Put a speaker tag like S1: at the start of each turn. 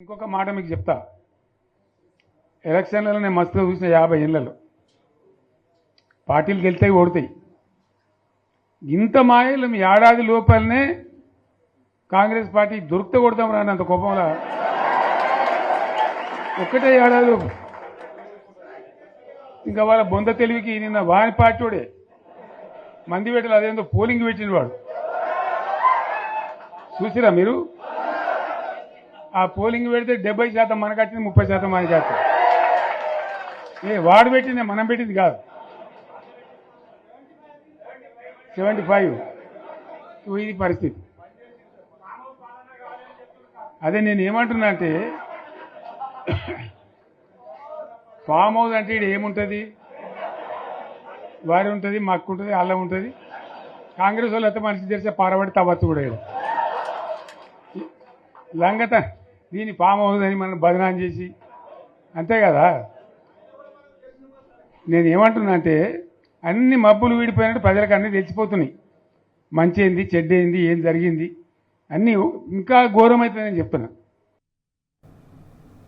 S1: ఇంకొక మాట మీకు చెప్తా. ఎలక్షన్లలో నేను మస్తుగా చూసిన 50 ఏళ్లలో పార్టీలు గెలితాయి ఓడతాయి. ఇంత మాయలు మీ ఏడాది లోపలనే కాంగ్రెస్ పార్టీ దొరికితే కొడతాం రానంత కోపంలో ఒక్కటే ఏడాది ఇంకా వాళ్ళ బొంద తెలివికి నిన్న వాని పార్టీడే మంది పెట్టాలి. అదేందో పోలింగ్ పెట్టిన వాడు చూసిరా మీరు? ఆ పోలింగ్ పెడితే 70% మనకు వచ్చింది, 30% మనకి వచ్చింది. వాడు పెట్టింది మనం పెట్టింది కాదు. 75 ఇది పరిస్థితి. అదే నేను ఏమంటున్నా అంటే ఫామ్ హౌస్ అంటే ఇక్కడ ఏముంటుంది? వారి ఉంటుంది, మక్కు ఉంటుంది, అల్లం ఉంటుంది. కాంగ్రెస్ వాళ్ళు అయితే మనిషి తెరిస్తే పారబడి తవ్వచ్చు కూడా ఇక్కడ లంగత దీన్ని ఫామ్ హౌస్ అని మనం బదనాం చేసి అంతే కదా. నేను ఏమంటున్నా అంటే అన్ని మబ్బులు వీడిపోయినట్టు ప్రజలకు అన్నీ తెలిసిపోతున్నాయి. మంచి ఏంది, చెడ్డ ఏంది, ఏం జరిగింది అన్నీ ఇంకా ఘోరమవుతుందని చెప్తున్నా.